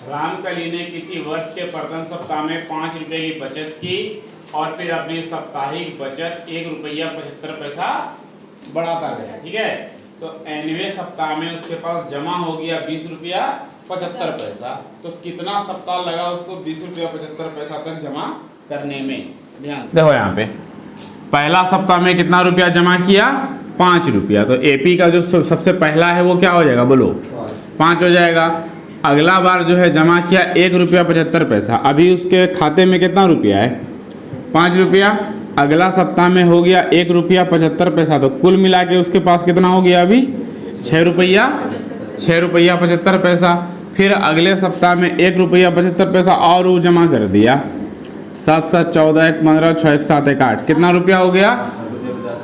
रामकली ने किसी वर्ष के प्रथम सप्ताह में 5 रुपये की बचत की और फिर अपनी साप्ताहिक बचत 1 रुपया 75 पैसा बढ़ाता गया। ठीक है, तो 9वें सप्ताह में उसके पास जमा हो गया 20 रुपया 75 पैसा। तो कितना सप्ताह लगा उसको 20 रुपया 75 पैसा तक जमा करने में? ध्यान देखो, यहाँ पे पहला सप्ताह में कितना रुपया जमा किया? 5 रुपया। तो एपी का जो सबसे पहला है वो क्या हो जाएगा? बोलो, 5 हो जाएगा। अगला बार जो है जमा किया 1 रुपया 75 पैसा। अभी उसके खाते में कितना रुपया है? 5 रुपया। अगला सप्ताह में हो गया 1 रुपया 75 पैसा। तो कुल मिला के उसके पास कितना हो गया अभी? 6 रुपया 75 पैसा। फिर अगले सप्ताह में 1 रुपया 75 पैसा और वो जमा कर दिया। 7 7 14 1 15 6 1 7 1 8 कितना रुपया हो गया?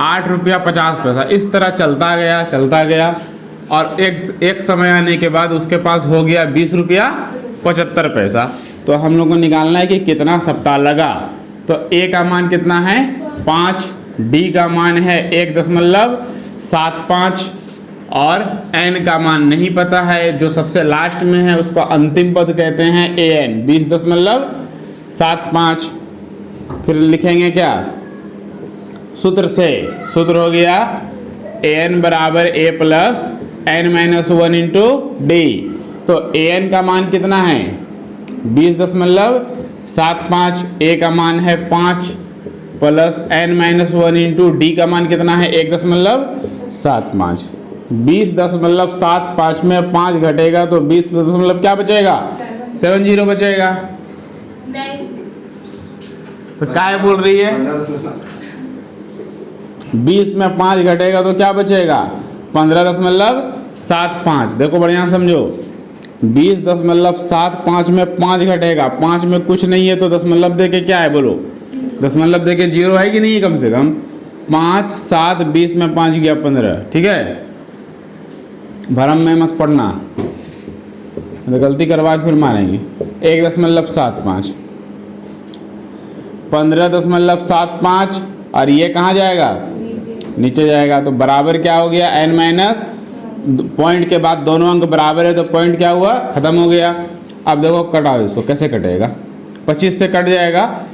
8 रुपया 50 पैसा। इस तरह चलता गया और एक समय आने के बाद उसके पास हो गया 20 रुपया 75 पैसा। तो हम लोग को निकालना है कि कितना सप्ताह लगा। तो ए का मान कितना है? 5, डी का मान है 1.75 और एन का मान नहीं पता है। जो सबसे लास्ट में है उसको अंतिम पद कहते हैं ए एन, 20.75। फिर लिखेंगे क्या? सूत्र से, सूत्र हो गया ए एन बराबर a plus n minus 1 into d. तो ए एन का मान कितना है? 20.75। ए का मान है 5 plus n minus 1 into d का मान कितना है? 1.75। 20.75 में 5 घटेगा तो 20 दशमलव क्या बचेगा? 70 बचेगा। तो क्या बोल रही है? 20 में 5 घटेगा तो क्या बचेगा? 15.75। देखो बढ़िया समझो, 20.75 में 5 घटेगा, 5 में कुछ नहीं है तो दशमलव दे के क्या है? बोलो, दशमलव दे के 0 है कि नहीं? कम से कम 5 7 20 में 5 गया 15। ठीक है, भरम में मत पढ़ना, तो गलती करवा के फिर मारेंगे। 1.75 15.75 और ये कहाँ जाएगा? नीचे जाएगा। तो बराबर क्या हो गया? एन माइनस, पॉइंट के बाद दोनों अंक बराबर है तो पॉइंट क्या हुआ? खत्म हो गया। अब देखो कटाओ इसको, कैसे कटेगा? 25 से कट जाएगा।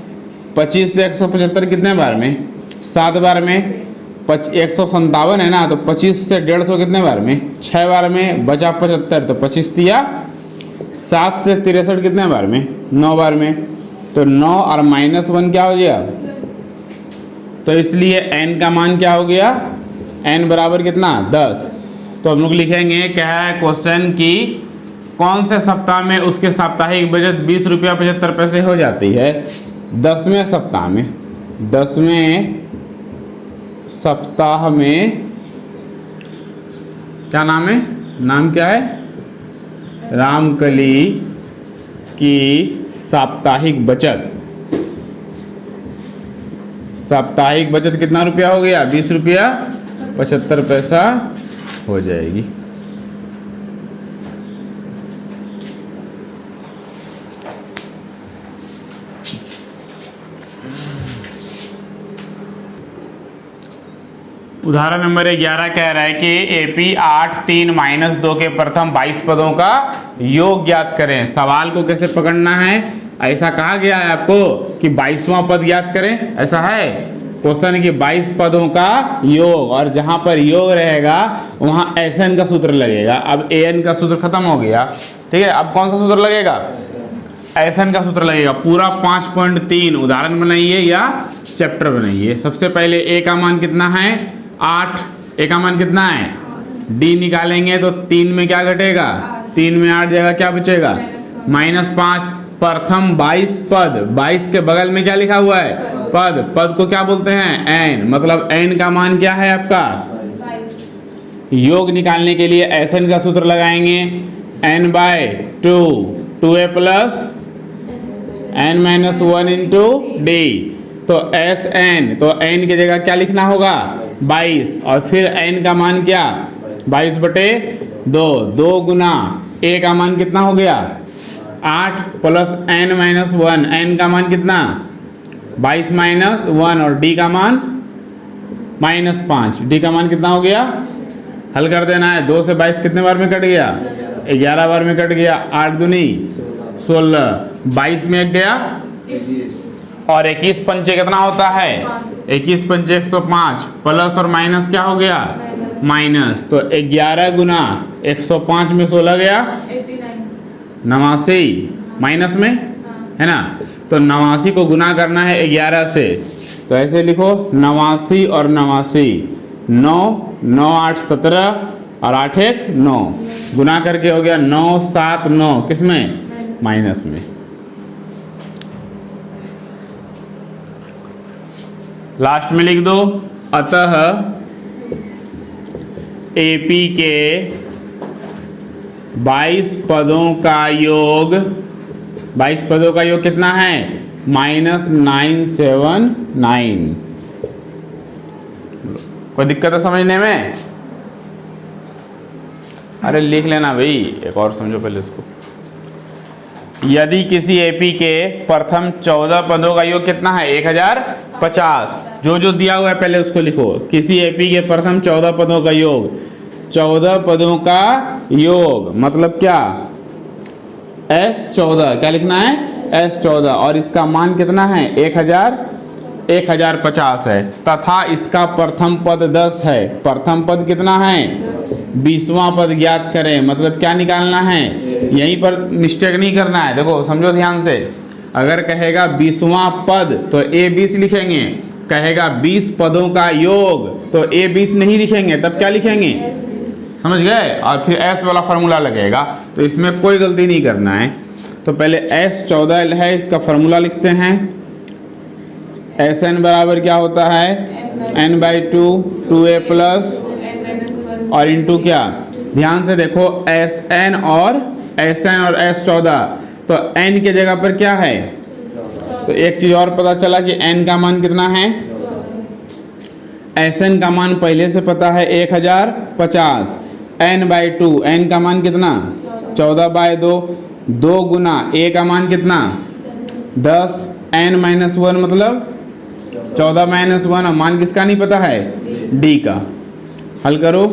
25 से 175 कितने बार में? 7 बार में। 157 है ना, तो 25 से 150 कितने बार में? 6 बार में। बचा 75, तो 25 दिया। 7 से 63 कितने बार में? 9 बार में। तो 9 और -1 क्या हो गया? तो इसलिए n का मान क्या हो गया? n बराबर कितना? 10। तो हम लोग लिखेंगे क्या है क्वेश्चन की, कौन से सप्ताह में उसके साप्ताहिक बचत 20 रुपया 75 पैसे हो जाती है? 10वें सप्ताह में। 10वें सप्ताह में क्या नाम है? नाम क्या है? रामकली की साप्ताहिक बचत। साप्ताहिक बचत कितना रुपया हो गया? 20 रुपया 75 पैसा हो जाएगी। उदाहरण नंबर 11 कह रहा है कि एपी 8 3 -2 के प्रथम 22 पदों का योग ज्ञात करें। सवाल को कैसे पकड़ना है? ऐसा कहा गया है आपको कि 22वां पद ज्ञात करें, ऐसा है क्वेश्चन की 22 पदों का योग, और जहां पर योग रहेगा वहां एस एन का सूत्र लगेगा। अब ए एन का सूत्र खत्म हो गया। ठीक है, अब कौन सा सूत्र लगेगा? एस एन का सूत्र लगेगा। पूरा 5.3 उदाहरण बनाइए या चैप्टर बनाइए। सबसे पहले ए का मान कितना है? 8। ए का मान कितना है? डी निकालेंगे तो 3 में क्या घटेगा? 3 में 8 जाएगा, क्या बचेगा? -5। प्रथम 22 पद, 22 के बगल में क्या लिखा हुआ है? पद। पद को क्या बोलते हैं? एन। मतलब एन का मान क्या है आपका? योग निकालने के लिए एस एन का सूत्र लगाएंगे। n/2 2a plus n minus 1 into d. तो एस एन, तो एन की जगह क्या लिखना होगा? 22। और फिर n का मान क्या? 22/2। 2 गुना a का मान कितना हो गया? 8 प्लस n माइनस 1। n का मान कितना? 22 माइनस 1 और d का मान -5। d का मान कितना हो गया? हल कर देना है। 2 से 22 कितने बार में कट गया? 11 बार में कट गया। 8 दूनी 16, 22 में 1 गया और 21 पंचे कितना होता है? 21 पंचे 105, प्लस और माइनस क्या हो गया? माइनस। तो 11 गुना 105 में 16 गया 89, माइनस में है ना। तो 89 को गुना करना है 11 से, तो ऐसे लिखो 89 और 89, 9 9 8 17 और 8 1 9, गुना करके हो गया 9 7 9, किस में? माइनस में। लास्ट में लिख दो, अतः एपी के 22 पदों का योग, 22 पदों का योग कितना है? -979। कोई दिक्कत है समझने में? अरे लिख लेना भाई, एक और समझो पहले इसको। यदि किसी एपी के प्रथम 14 पदों का योग कितना है? 1050। जो दिया हुआ है पहले उसको लिखो। किसी एपी के प्रथम 14 पदों का योग, 14 पदों का योग मतलब क्या? S14, क्या लिखना है? S14, और इसका मान कितना है? 1050 है, तथा इसका प्रथम पद 10 है। प्रथम पद कितना है? 20वां पद ज्ञात करें, मतलब क्या निकालना है? यहीं पर मिस्टेक नहीं करना है। देखो समझो ध्यान से, अगर कहेगा 20वां पद तो A20 लिखेंगे, कहेगा 20 पदों का योग तो A20 नहीं लिखेंगे, तब क्या लिखेंगे? समझ गए? और फिर S वाला फार्मूला लगेगा, तो इसमें कोई गलती नहीं करना है। तो पहले S14 है, इसका फार्मूला लिखते हैं। Sn बराबर क्या होता है? n/2 2a प्लस और इंटू क्या? ध्यान से देखो, Sn और S14, तो n के जगह पर क्या है? तो एक चीज और पता चला कि n का मान कितना है? Sn का मान पहले से पता है 1050, n/2, n का मान कितना? 14/2, 2 गुना a का मान कितना? 10, n-1 मतलब 14-1, और मान किसका नहीं पता है? d का। हल करो,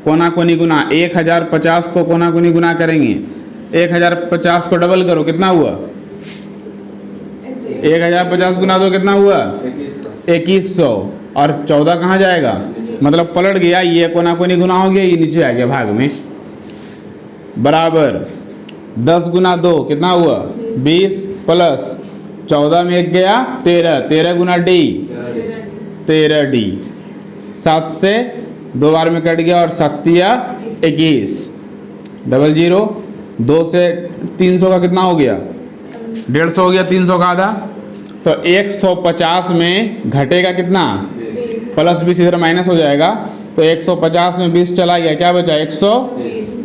कोना कोनी गुना, 1050 को कोना कोनी गुना करेंगे, 1050 को डबल करो, कितना हुआ? 1050 गुना 2 कितना हुआ? 2100, और 14 कहाँ जाएगा? मतलब पलट गया, ये कोना कोनी गुना हो गया, ये नीचे आ गया भाग में, बराबर 10 गुना 2 कितना हुआ? 20 प्लस 14 में 1 गया 13, 13 गुना d 13d, 7 से 2 बार में कट गया और 7 या 21, 00, 2 से 300 का कितना हो गया? 150 हो गया, 300 का आधा। तो 150 में घटेगा कितना? प्लस 20, इधर माइनस हो जाएगा, तो 150 में 20 चला गया, क्या बचा? 100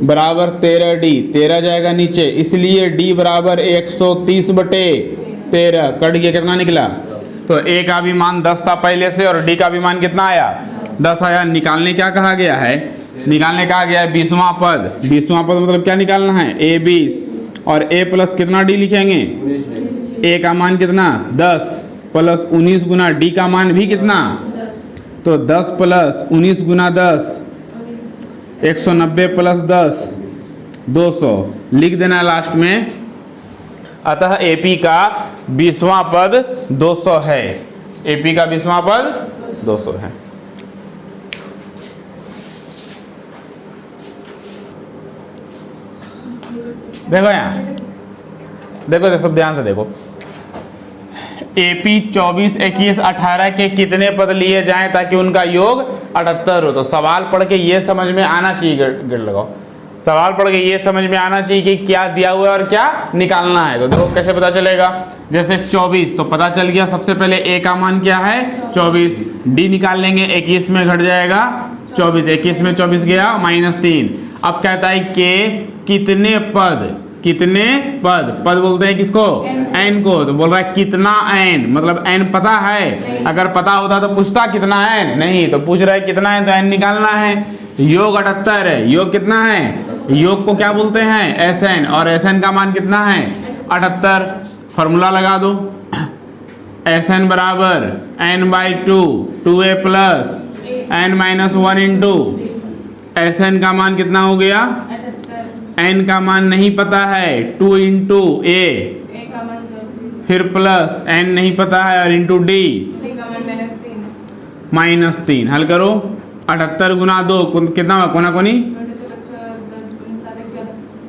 बराबर 13d, 13 जाएगा नीचे, इसलिए d बराबर 130/13, कट गया, कितना निकला? तो a का भी मान 10 था पहले से, और d का भी मान कितना आया? 10 आया। निकालने क्या कहा गया है? निकालने कहा गया है 20वां पद। 20वां पद मतलब क्या निकालना है? A20, और a प्लस कितना d लिखेंगे? a का मान कितना? 10 प्लस 19 गुना d का मान भी कितना? तो 10 प्लस 19 गुना 10, 190 प्लस 10, 200, लिख देना लास्ट में। अतः AP का 20वां पद 200 है। AP का 20वां पद 200 है। देखो यहाँ, देखो सब ध्यान से देखो, AP 24, 21, 18 के कितने पद लिए जाएं ताकि उनका योग 78 हो? तो सवाल पढ़ के ये समझ में आना चाहिए, गिर लगाओ, सवाल पढ़ के ये समझ में आना चाहिए कि क्या दिया हुआ है और क्या निकालना है। तो देखो कैसे पता चलेगा, जैसे 24 तो पता चल गया, सबसे पहले a का मान क्या है? 24, d निकाल लेंगे, 21 में घट जाएगा 24, 21 में 24 गया -3। अब कहता है कि कितने पद, कितने पद, पद बोलते हैं किसको? n को। तो बोल रहा है कितना n, मतलब n पता है? अगर पता होता तो पूछता कितना n, नहीं, तो पूछ रहा है कितना है, तो n निकालना है। योग 78 है, योग कितना है? योग को क्या बोलते हैं? Sn, और Sn का मान कितना है? 78। फॉर्मूला लगा दो, Sn बराबर n/2 2a plus n-1 into Sn का मान कितना हो गया? n का मान नहीं पता है 2 इंटू a, का मान 24, फिर प्लस n नहीं पता है और इंटू d का मान -3। हल करो 78 गुना 2 कितना हुआ कोना कोनी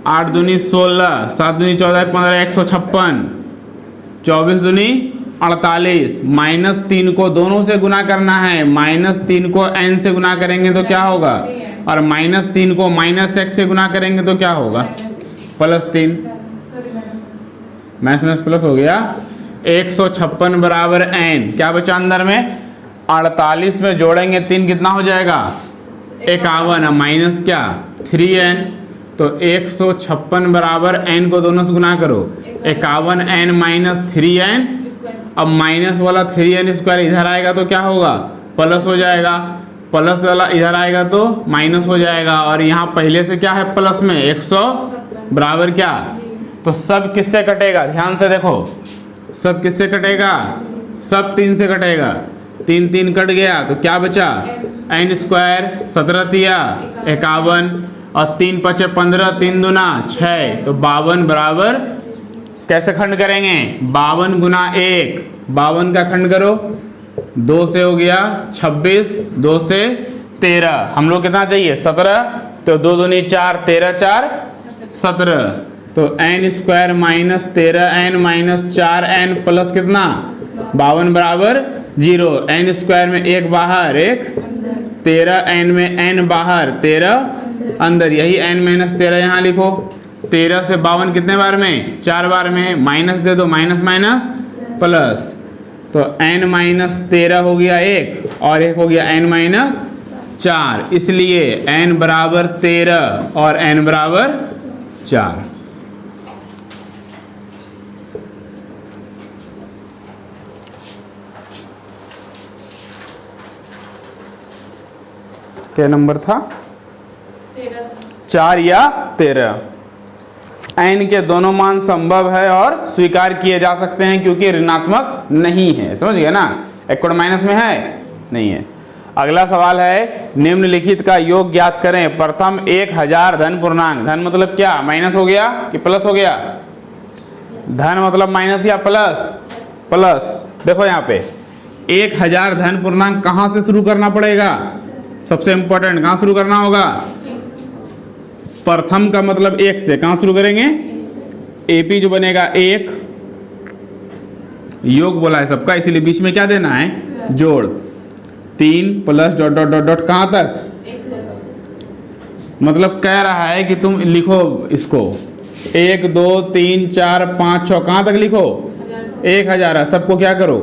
8 दूनी 16, 7 दूनी 14, 15, 156, 24 दूनी 48, -3 को दोनों से गुना करना है, -3 को n से गुना करेंगे तो क्या होगा, और -3 को -x से गुना करेंगे तो क्या होगा, +3। मैथ में प्लस हो गया। 156 बराबर n, क्या बचा अंदर में, 48 में जोड़ेंगे 3 कितना हो जाएगा 51, माइनस क्या 3n, तो 156 बराबर n को दोनों से गुना करो, 51n माइनस 3n, अब माइनस वाला 3n स्क्वायर इधर आएगा तो क्या होगा प्लस हो जाएगा, प्लस वाला इधर आएगा तो माइनस हो जाएगा, और यहाँ पहले से क्या है प्लस में 100 बराबर क्या, तो सब किससे कटेगा, ध्यान से देखो सब किससे कटेगा, सब 3 से कटेगा, 3 3 कट गया तो क्या बचा n स्क्वायर, 17 तिया 51 और 3 पचे 15, 3 दूना 6, तो 52 बराबर कैसे खंड करेंगे 52 गुना 1, 52 का खंड करो, 2 से हो गया 26, 2 से 13, हम लोग कितना चाहिए 17, तो 2 दूनी 4, 13 4 17, तो n square minus 13n minus 4n plus कितना 52 बराबर 0, n स्क्वायर में 1 बाहर 1, 13n में n बाहर 13 अंदर, यही n माइनस 13 यहाँ लिखो, 13 से 52 कितने बार में 4 बार में, माइनस दे दो माइनस माइनस प्लस, तो n माइनस 13 हो गया 1 और 1 हो गया n माइनस 4, इसलिए n बराबर 13 और n बराबर 4। क्या नंबर था 4 या 13। n के दोनों मान संभव है और स्वीकार किए जा सकते हैं क्योंकि ऋणात्मक नहीं है, समझ गए ना, इक्वल माइनस में है नहीं है। अगला सवाल है निम्नलिखित का योग ज्ञात करें। प्रथम 1000 धन पूर्णांक, धन मतलब क्या माइनस हो गया कि प्लस हो गया, धन मतलब माइनस या प्लस, प्लस। देखो यहाँ पे 1000 धन पूर्णांक कहाँ से शुरू करना पड़ेगा, सबसे इंपॉर्टेंट कहाँ शुरू करना होगा, प्रथम का मतलब 1 से, कहाँ शुरू करेंगे AP जो बनेगा 1, योग बोला है सबका इसीलिए बीच में क्या देना है जोड़, 3 plus dot dot dot dot कहाँ तक, मतलब कह रहा है कि तुम लिखो इसको 1 2 3 4 5 6 कहाँ तक लिखो 1000 है, सबको क्या करो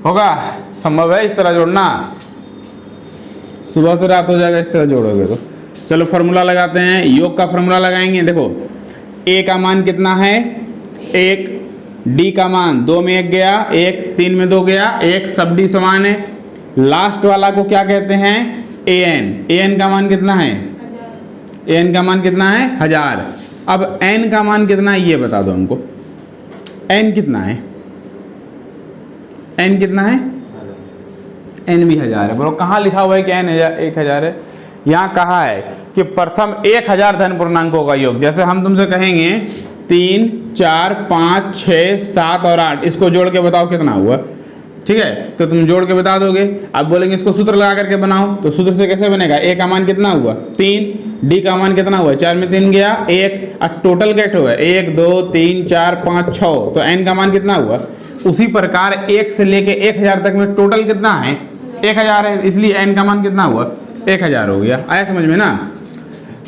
होगा, संभव है इस तरह जोड़ना, सुबह से रात हो जाएगा इस तरह जोड़ोगे तो। चलो फार्मूला लगाते हैं, योग का फार्मूला लगाएंगे। देखो a का मान कितना है 1, d का मान 2 में 1 गया 1, 3 में 2 गया 1, सब d समान है, लास्ट वाला को क्या कहते हैं an, an का मान कितना है, an का मान कितना है 1000। अब n का मान कितना है ये बता दो हमको, n कितना है, n कितना है, n भी 1000 है। बोलो कहाँ लिखा हुआ है कि n 1000 है, यहाँ कहा है कि प्रथम 1000 धन पूर्णांकों का योग, जैसे हम तुमसे कहेंगे 3 4 5 6 7 और 8, इसको जोड़ के बताओ कितना हुआ, ठीक है, तो तुम जोड़ के बता दोगे। अब बोलेंगे इसको सूत्र लगा करके बनाओ, तो सूत्र से कैसे बनेगा, a का मान कितना हुआ 3, d का मान कितना हुआ 4 में 3 गया 1, और टोटल कैट हुआ 1 2 3 4 5 6, तो n का मान कितना हुआ। उसी प्रकार 1 से लेके 1000 तक में टोटल कितना है 1000 है, इसलिए n का मान कितना हुआ 1000 हो गया। आया समझ में ना।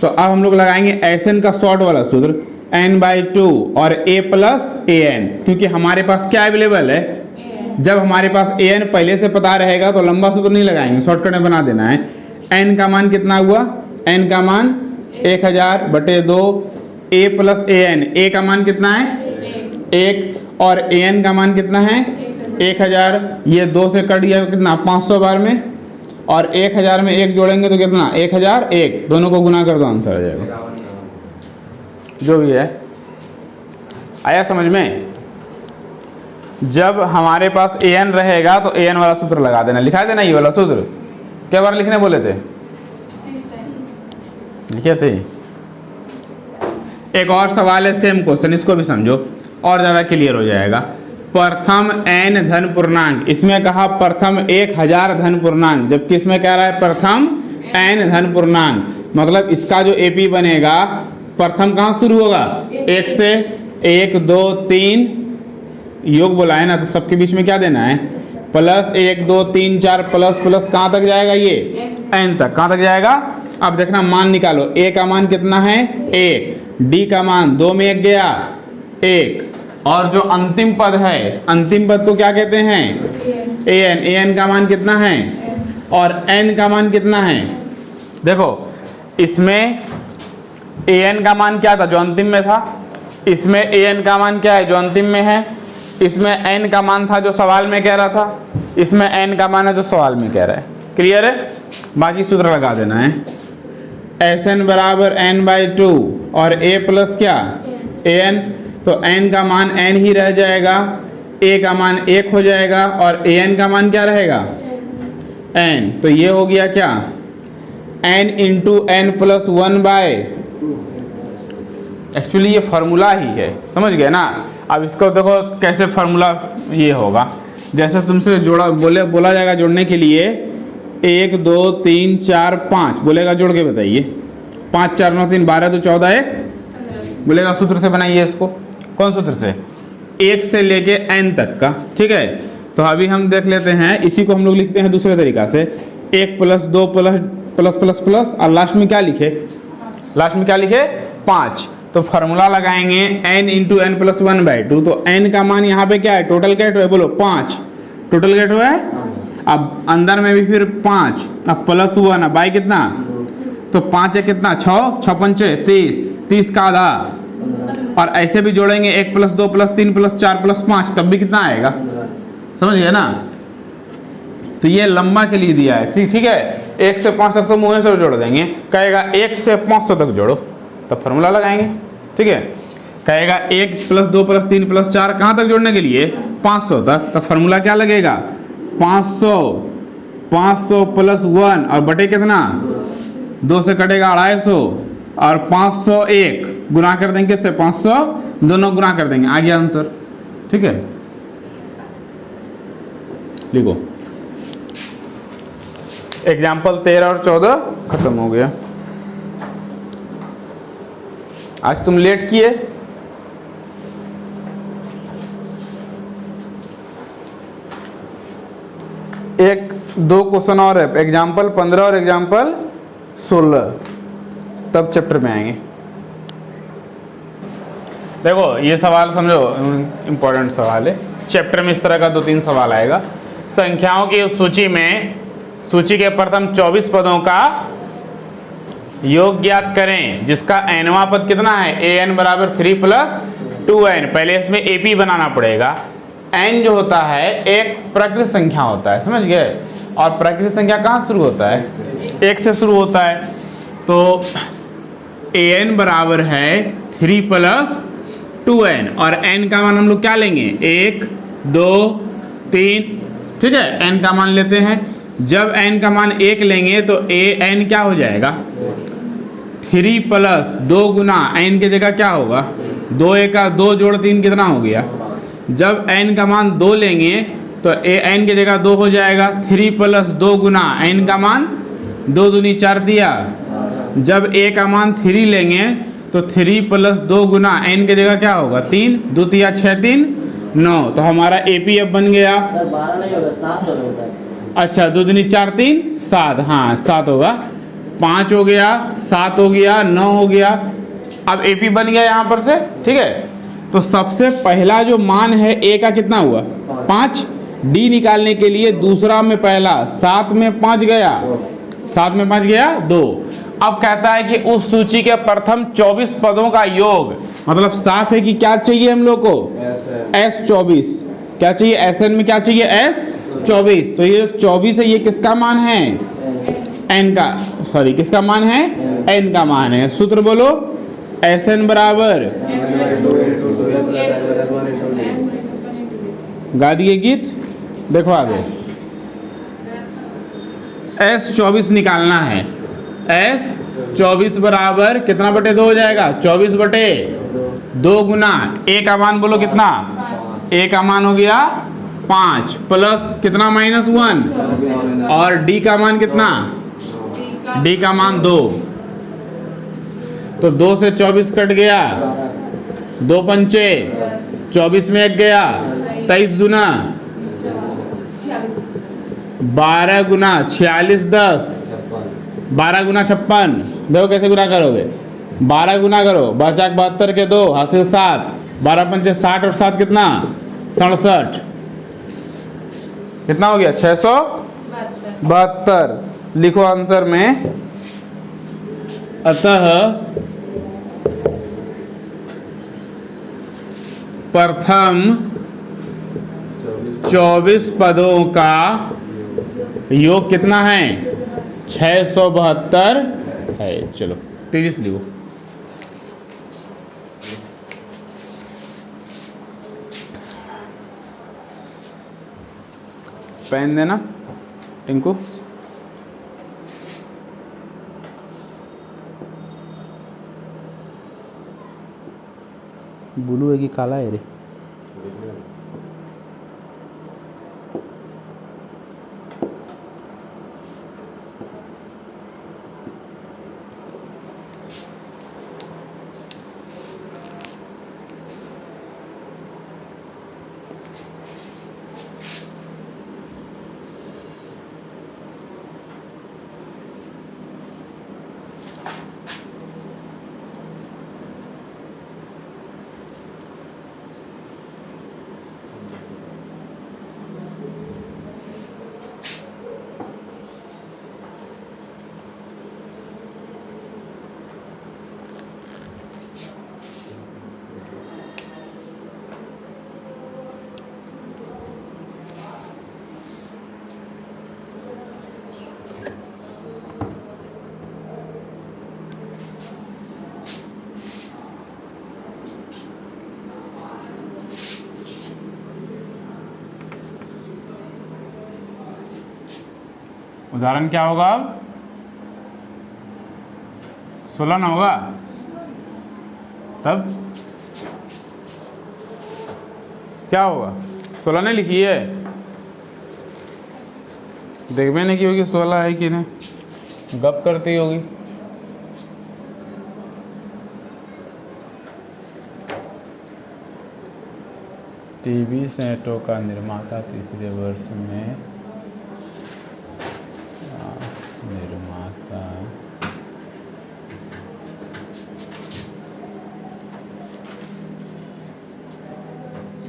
तो अब हम लोग लगाएंगे Sn का शॉर्ट वाला सूत्र n/2 और a प्लस an, क्योंकि हमारे पास क्या अवेलेबल है, जब हमारे पास an पहले से पता रहेगा तो लंबा सूत्र नहीं लगाएंगे, शॉर्टकट में बना देना है। n का मान कितना हुआ, n का मान 1000 बटे 2, a प्लस an, a का मान कितना है 1 और an का मान कितना है 1000, ये 2 से कट गया कितना 500 बार में, और 1000 में 1 जोड़ेंगे तो कितना 1001, दोनों को गुना कर दो आंसर आ जाएगा, जो भी है। आया समझ में। जब हमारे पास an रहेगा तो an वाला सूत्र लगा देना, लिखा देना ये वाला सूत्र, क्या बार लिखने बोले थे लिखे थे एक और सवाल है सेम क्वेश्चन, इसको भी समझो और ज़्यादा क्लियर हो जाएगा। प्रथम n धन पूर्णांक, इसमें कहा प्रथम 1000 धन पूर्णांक, जबकि इसमें कह रहा है प्रथम n धन पूर्णांक। मतलब इसका जो AP बनेगा, प्रथम कहाँ शुरू होगा? 1 से, 1 2 3 योग बोला है ना, तो सबके बीच में क्या देना है? प्लस 1 2 3 4 प्लस प्लस कहाँ तक जाएगा? ये n तक। कहाँ तक जाएगा? अब देखना मान निकालो। a का मान कितना है? 1। d का मान 2 में 1 गया 1, और जो अंतिम पद है, अंतिम पद को क्या कहते हैं? an। an का मान कितना है? और n का मान कितना है? देखो इसमें an का मान क्या था? जो अंतिम में था। इसमें an का मान क्या है? जो अंतिम में है। इसमें n का मान था जो सवाल में कह रहा था, इसमें n का मान है जो सवाल में कह रहा है। क्लियर है? बाकी सूत्र लगा देना है। Sn बराबर n/2 और a प्लस क्या? an। तो n का मान n ही रह जाएगा, a का मान 1 हो जाएगा और an का मान क्या रहेगा? n। तो ये हो गया क्या? n into n plus 1/, actually ये फार्मूला ही है, समझ गए ना। अब इसको देखो कैसे फार्मूला ये होगा। जैसे तुमसे बोला जाएगा जोड़ने के लिए 1 2 3 4 5 बोलेगा, जोड़ के बताइए। 5 4 9 3 12 तो 14 1 बोलेगा, सूत्र से बनाइए इसको। कौन सूत्र से? 1 से लेके n तक का, ठीक है। तो अभी हम देख लेते हैं, इसी को हम लोग लिखते हैं दूसरे तरीका से। 1 plus 2 plus plus plus plus और लास्ट में क्या लिखे? लास्ट में क्या लिखे? 5। तो फार्मूला लगाएंगे n इंटू n प्लस 1/2। तो n का मान यहाँ पे क्या है? टोटल क्या है? बोलो 5। टोटल गेट हुआ है। अब अंदर में भी फिर 5, अब प्लस 1, अब बाई कितना? तो 5 है कितना? 6 6 पंचे 30, 30 का आधा। और ऐसे भी जोड़ेंगे 1 प्लस 2 प्लस 3 प्लस 4 प्लस 5, तब भी कितना आएगा? समझ गए ना। तो ये लंबा के लिए दिया है, ठीक है। 1 से 5 तक तो मुँह से जोड़ देंगे। कहेगा 1 से 500 तक जोड़ो, तब फार्मूला लगाएंगे, ठीक है। कहेगा 1 प्लस 2 प्लस 3 प्लस 4 कहाँ तक जोड़ने के लिए? 500 तक। तो फार्मूला क्या लगेगा? 500 प्लस 1 और बटे कितना? 2 से कटेगा 250 और 501 गुना कर देंगे से 500, दोनों गुना कर देंगे, आ गया आंसर, ठीक है। लिखो एग्जाम्पल 13 और 14 खत्म हो गया। आज तुम लेट किए, एक 2 क्वेश्चन और है, एग्जाम्पल 15 और एग्जाम्पल 16, तब चैप्टर में आएंगे। देखो ये सवाल समझो, इंपॉर्टेंट सवाल है। चैप्टर में इस तरह का 2-3 सवाल आएगा। संख्याओं की उस सूची में, सूची के प्रथम 24 पदों का योग ज्ञात करें, जिसका nवां पद कितना है? an बराबर 3 प्लस 2n। पहले इसमें AP बनाना पड़ेगा। n जो होता है एक प्राकृतिक संख्या होता है, समझ गए। और प्राकृतिक संख्या कहाँ शुरू होता है? 1 से शुरू होता है। तो an बराबर है 3 प्लस 2n और n का मान हम लोग क्या लेंगे? 1 2 3, ठीक है। n का मान लेते हैं। जब n का मान 1 लेंगे तो an क्या हो जाएगा? 3 प्लस 2 गुना n की जगह क्या होगा? 2 1 का 2 जोड़ 3 कितना हो गया? जब n का मान 2 लेंगे तो n की जगह 2 हो जाएगा। 3 प्लस 2 गुना n का मान 2 दूनी 4 दिया। जब a का मान 3 लेंगे तो 3 प्लस 2 गुना n की जगह क्या होगा? 3 2 तिया 6 3 9। तो हमारा AP अब बन गया। सर 12 नहीं होगा, 7 होगा सर। अच्छा 2 दूनी 4 3 7, हाँ 7 होगा। 5 हो गया, 7 हो गया, 9 हो गया। अब AP बन गया यहाँ पर से, ठीक है। तो सबसे पहला जो मान है A का कितना हुआ? 5। D निकालने के लिए दूसरा में पहला 7 में 5 गया, 7 में 5 गया 2। अब कहता है कि उस सूची के प्रथम 24 पदों का योग, मतलब साफ है कि क्या चाहिए हम लोग को? S24। क्या चाहिए? Sn में क्या चाहिए? S24। तो ये 24 है, ये किसका मान है? n का, सॉरी किसका मान है? n का मान है। सूत्र बोलो। Sn बराबर, गा दिए गीत, देखो आगे। S24 निकालना है। 24 बराबर कितना बटे 2 हो जाएगा? 24 बटे 2 गुना ए का मान बोलो कितना? ए का मान हो गया 5 प्लस कितना -1 और डी का मान कितना? डी का मान 2। तो 2 से 24 कट गया, 2 पंचे 24 में 1 गया, 23 दुना 12 गुना 46 10 12 गुना 56। देखो कैसे गुना करोगे? 12 गुना करो, 72 के 2 हासिल 7, 12 पंचे 60 और 7 कितना? 67। कितना हो गया? 672। लिखो आंसर में, अतः प्रथम 24 पदों का योग कितना है? 672 है। चलो तेजी से लिखो। पेन देना टिंकू। ब्लू है कि काला है रे? उदाहरण क्या होगा? अब 16 ना होगा? तब क्या होगा? 16 नहीं लिखी है? देख मैंने की होगी 16 है कि नहीं, गप करती होगी। टीवी सेटों का निर्माता तीसरे वर्ष में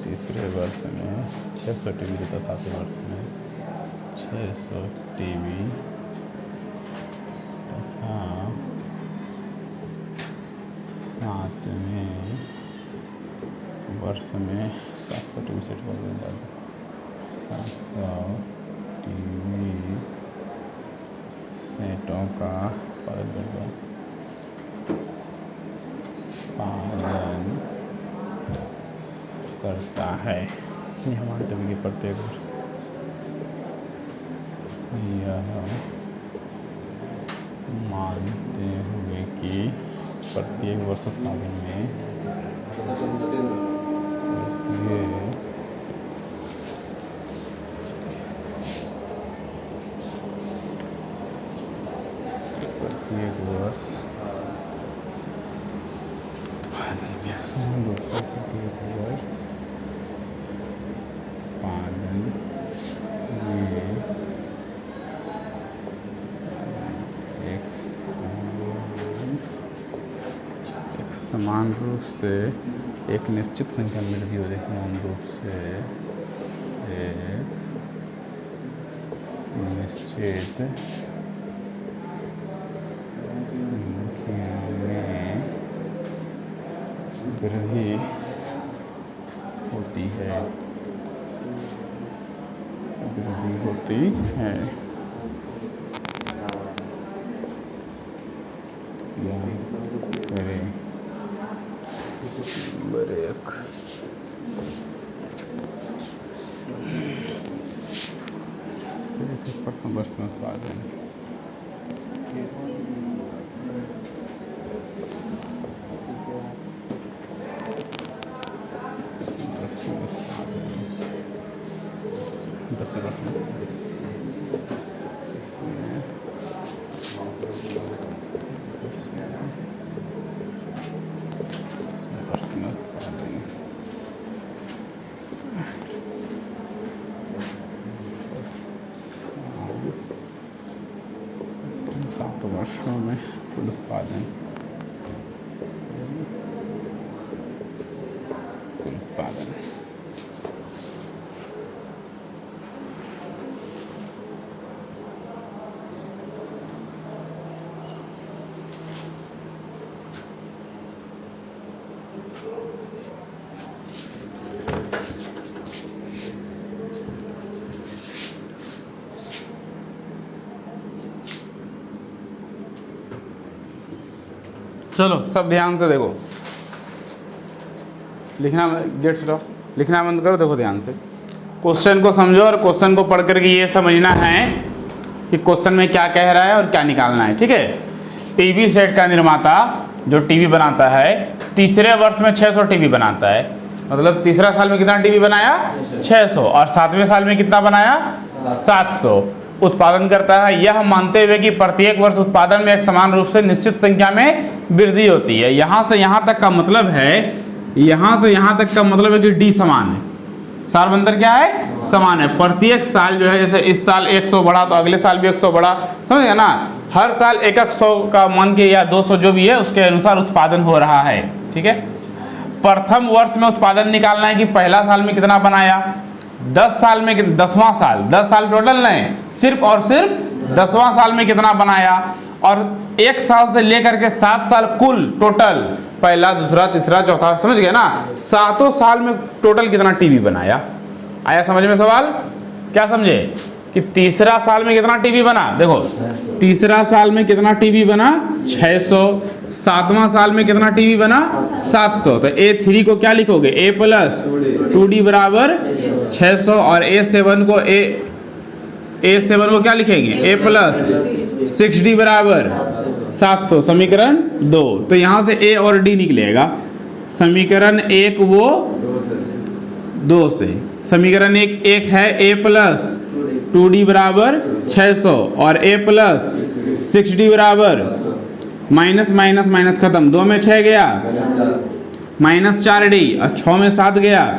तीसरे वर्ष में 600 टीवी तथा चौथे वर्ष में 600 टीवी तथा 7वें वर्ष में 700 टीवी सेट कर दिया जाता, 700 टीवी सेटों का पालन करता है। यह मानते हुए कि प्रत्येक वर्ष उत्पादन में प्रत्येक वर्ष समान रूप से एक निश्चित संख्या में वृद्धि हो रही है। समान रूप से एक निश्चित संख्या में वृद्धि होती है। नंबर 1 प्रथम वर्ष में उत्पादन सात वर्षों में कुल उत्पादन चलो सब ध्यान से देखो, लिखना गेट स्टॉप, लिखना बंद करो, देखो ध्यान से क्वेश्चन को समझो और क्वेश्चन को पढ़ करके ये समझना है कि क्वेश्चन में क्या कह रहा है और क्या निकालना है। ठीक है, टीवी सेट का निर्माता जो टीवी बनाता है तीसरे वर्ष में 600 टीवी बनाता है, मतलब तीसरा साल में कितना टीवी बनाया 600, और सातवें साल में कितना बनाया 700 उत्पादन करता है, यह मानते हुए कि प्रत्येक वर्ष उत्पादन में एक समान रूप से निश्चित संख्या में वृद्धि होती है। यहाँ से यहाँ तक का मतलब है, यहाँ से यहाँ तक का मतलब है कि डी समान है, सार्वंतर क्या है समान है। प्रत्येक साल जो है, जैसे इस साल 100 बढ़ा तो अगले साल भी 100 बढ़ा, समझ गया ना, हर साल 100 का मान के या 200 जो भी है उसके अनुसार उत्पादन हो रहा है। ठीक है, प्रथम वर्ष में उत्पादन निकालना है कि पहला साल में कितना बनाया, 10 साल में 10वां साल, 10 साल टोटल नहीं, सिर्फ और सिर्फ 10वां साल में कितना बनाया, और 1 साल से लेकर के 7 साल कुल टोटल पहला दूसरा तीसरा चौथा, समझ गए ना, 7 साल में टोटल कितना टीवी बनाया। आया समझ में सवाल, क्या समझे कि तीसरा साल में कितना टीवी बना, देखो तीसरा साल में कितना टीवी बना 600, 7वां साल में कितना टीवी बना 700, तो A3 को क्या लिखोगे A प्लस 2D बराबर 600, और A7 को क्या लिखेंगे A प्लस 6D बराबर 700, समीकरण 2। तो यहाँ से A और D निकलेगा, समीकरण 1 वो 2 से, समीकरण 1 है A प्लस 2D बराबर 600 और A प्लस 6D बराबर माइनस माइनस माइनस खत्म, 2 में 6 गया माइनस 4D और 6 में 7 गया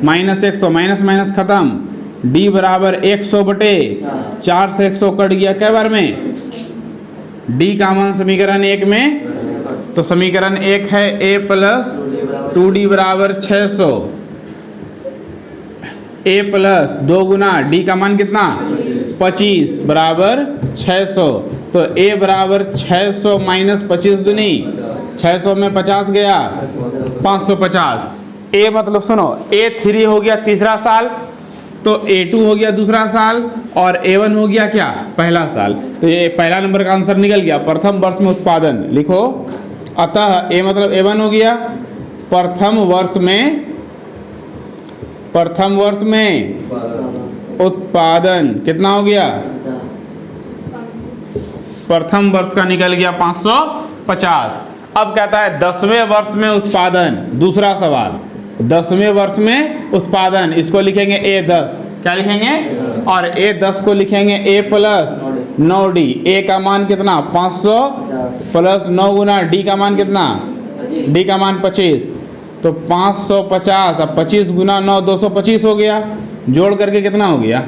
माइनस 100, माइनस माइनस खत्म, D बराबर 100 बटे 4 से 100 कट गया कै बार में, D का मान समीकरण 1 में, तो समीकरण 1 है A प्लस 2D बराबर 600, A प्लस 2 गुना D का मान कितना 25 बराबर 600, तो A बराबर 600 माइनस 25 दूनी 600 में 50 गया 550। A मतलब सुनो A3 हो गया तीसरा साल, तो A2 हो गया दूसरा साल, और A1 हो गया क्या पहला साल, तो ये पहला नंबर का आंसर निकल गया। प्रथम वर्ष में उत्पादन लिखो, अतः A मतलब A1 हो गया, प्रथम वर्ष में उत्पादन कितना हो गया, प्रथम वर्ष का निकल गया 550। अब कहता है 10वें वर्ष में उत्पादन, दूसरा सवाल 10वें वर्ष में उत्पादन, इसको लिखेंगे A10, क्या लिखेंगे, और A10 को लिखेंगे A प्लस 9D, A का मान कितना 500 प्लस 9 गुना D का मान कितना, D का मान 25, तो 550, अब 25 गुना 9 225 हो गया, जोड़ करके कितना हो गया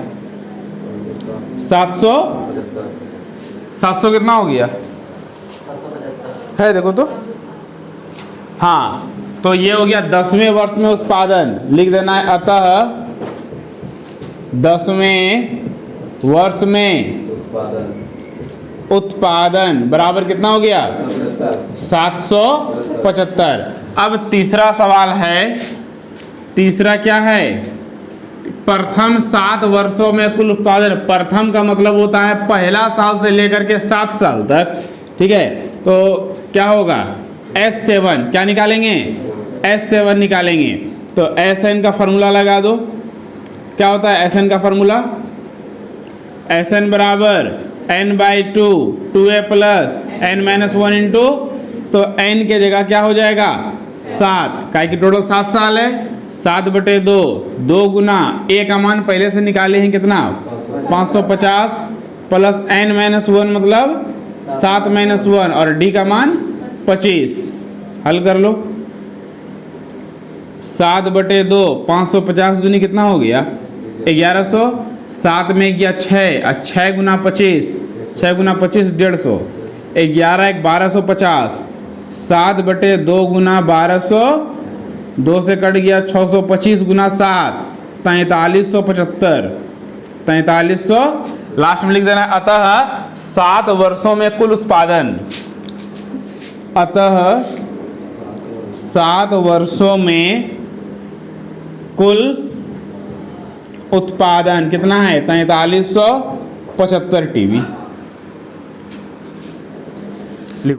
700 कितना हो गया है, देखो तो हाँ, तो ये हो गया 10वें वर्ष में उत्पादन, लिख देना है, अतः 10वें वर्ष में उत्पादन बराबर कितना हो गया 775। अब तीसरा सवाल है, तीसरा क्या है, प्रथम 7 वर्षों में कुल उत्पादन, प्रथम का मतलब होता है पहला साल से लेकर के 7 साल तक। ठीक है, तो क्या होगा S7, क्या निकालेंगे S7 निकालेंगे, तो Sn का फॉर्मूला लगा दो, क्या होता है Sn का फॉर्मूला, Sn बराबर n/2 2a plus n-1 into, तो n के जगह क्या हो जाएगा 7, काहे कि टोटल 7 साल है, 7/2, 2 गुना ए का मान पहले से निकाले हैं कितना 550 प्लस n-1 मतलब 7-1 और d का मान 25। हल कर लो। 7/2 550 दूनी कितना हो गया 1100, 7 में गया 6 और 6 गुना 25, 6 गुना 25 150, 11 1 1250, 7/2 गुना 1200, 2 से कट गया 625 गुना 7 4375, 4300 लास्ट में लिख देना। अतः 7 वर्षों में कुल उत्पादन, अतः 7 वर्षों में कुल उत्पादन कितना है 4375 टीवी।